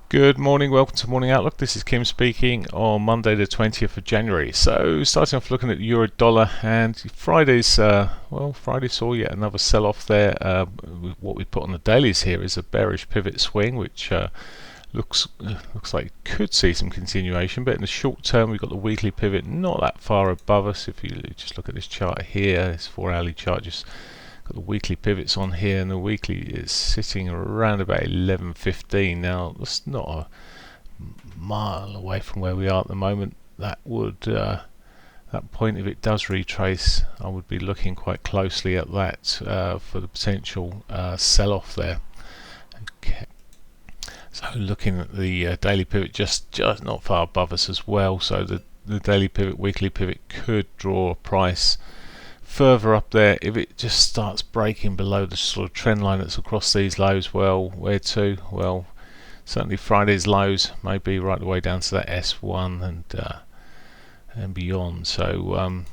Good morning, welcome to Morning Outlook. This is Kim speaking on Monday the 20th of January. So starting off looking at the euro dollar, and Friday saw yet another sell-off there. What we put on the dailies here is a bearish pivot swing, which looks like it could see some continuation, but in the short term we've got the weekly pivot not that far above us. If you just look at this chart here, this 4-hourly chart, just got the weekly pivots on here, and the weekly is sitting around about 11.15. Now that's not a mile away from where we are at the moment. That would that point, if it does retrace, I would be looking quite closely at that for the potential sell-off there. Okay, so looking at the daily pivot, just not far above us as well, so the daily pivot, weekly pivot could draw a price further up there. If it just starts breaking below the sort of trend line that's across these lows, well, where to? Well, certainly Friday's lows may be right the way down to that S1 and beyond. So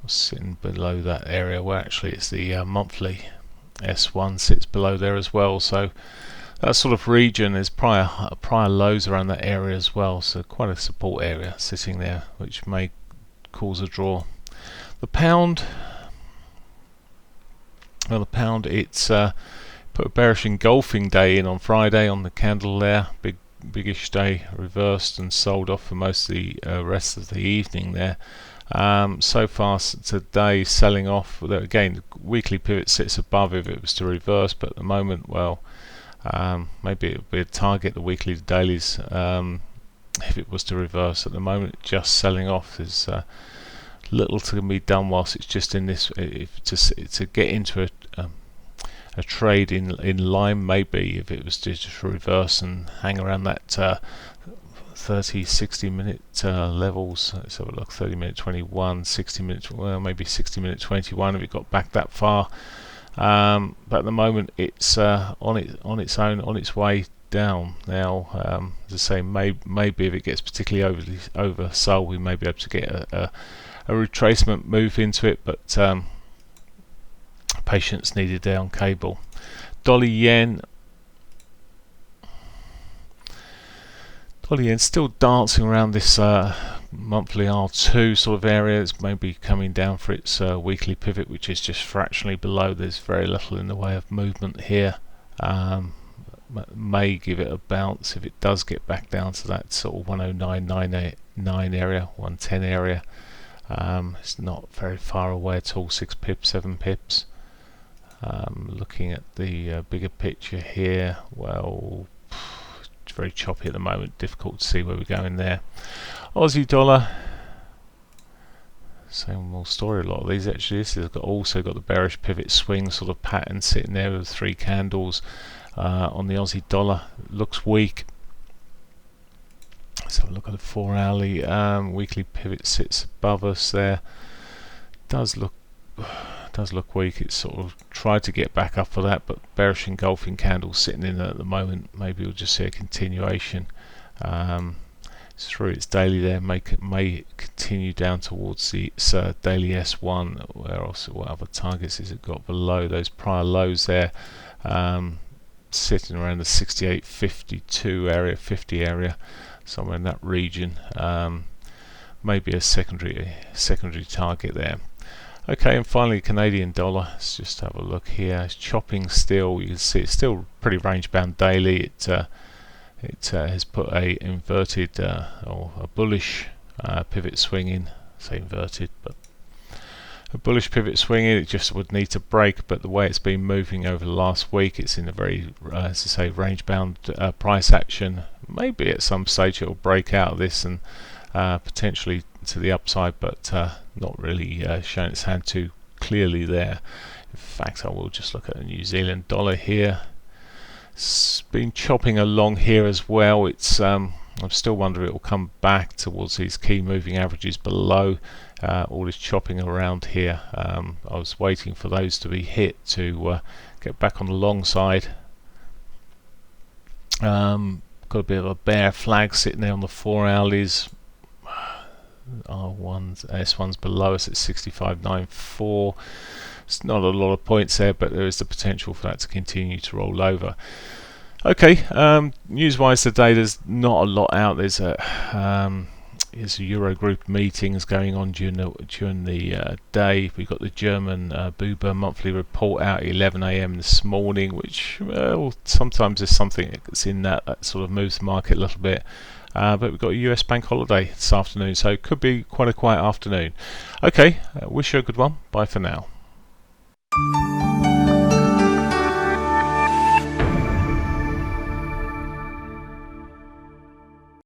sitting below that area, well, actually it's the monthly S1 sits below there as well. So that sort of region is prior lows around that area as well. So quite a support area sitting there, which may cause a draw. The pound, it's put a bearish engulfing day in on Friday on the candle there, biggish day, reversed and sold off for most of the rest of the evening there. So far today, selling off. Again, the weekly pivot sits above if it was to reverse, but at the moment, well, maybe it would be a target, the weekly, the dailies, if it was to reverse. At the moment, just selling off. There's little to be done whilst it's just in this. To get into a trade in line, maybe if it was to just reverse and hang around that 30-60 minute levels. Let's have a look. 30 minute 21, 60 minutes, well, maybe 60 minute 21 if it got back that far. But at the moment it's on its own, on its way down now. As I say, maybe if it gets particularly oversold, we may be able to get a retracement move into it, but patience needed there on cable. Dollar yen still dancing around this monthly R2 sort of area. It's maybe coming down for its weekly pivot, which is just fractionally below. There's very little in the way of movement here. May give it a bounce if it does get back down to that sort of 109.989 area, 110 area. It's not very far away at all, 6 pips, 7 pips. Looking at the bigger picture here, well, it's very choppy at the moment, difficult to see where we're going there. Aussie dollar, same old story, a lot of these actually. This has also got the bearish pivot swing sort of pattern sitting there with 3 candles on the Aussie dollar. Looks weak. Let's have a look at the 4-hourly. Weekly pivot sits above us there. Does look weak. It's sort of tried to get back up for that, but bearish engulfing candle sitting in there at the moment. Maybe we'll just see a continuation. It's through its daily there. May continue down towards the daily S1. Where else? What other targets has it got below those prior lows there? Sitting around the 68.52 area, 50 area. Somewhere in that region, maybe a secondary target there. Okay, and finally Canadian dollar. Let's just have a look here. It's chopping still. You can see it's still pretty range bound daily. It has put a inverted or a bullish pivot swing in. Say inverted, but a bullish pivot swing in. It just would need to break, but the way it's been moving over the last week, it's in a very, as I say, range bound price action. Maybe at some stage it will break out of this and potentially to the upside, but not really showing its hand too clearly there. In fact, I will just look at the New Zealand dollar here. It's been chopping along here as well. It's I'm still wondering if it will come back towards these key moving averages below. All this chopping around here. I was waiting for those to be hit to get back on the long side. Got a bit of a bear flag sitting there on the 4 hourlies. R1's S1's below us at 65.94. It's not a lot of points there, but there is the potential for that to continue to roll over. Okay, news-wise today, there's not a lot out. There's a Eurogroup meetings going on during the day. We've got the German Buber monthly report out at 11 a.m. this morning, which sometimes is something that's in that sort of moves the market a little bit. But we've got a US bank holiday this afternoon, so it could be quite a quiet afternoon. Okay, wish you a good one. Bye for now.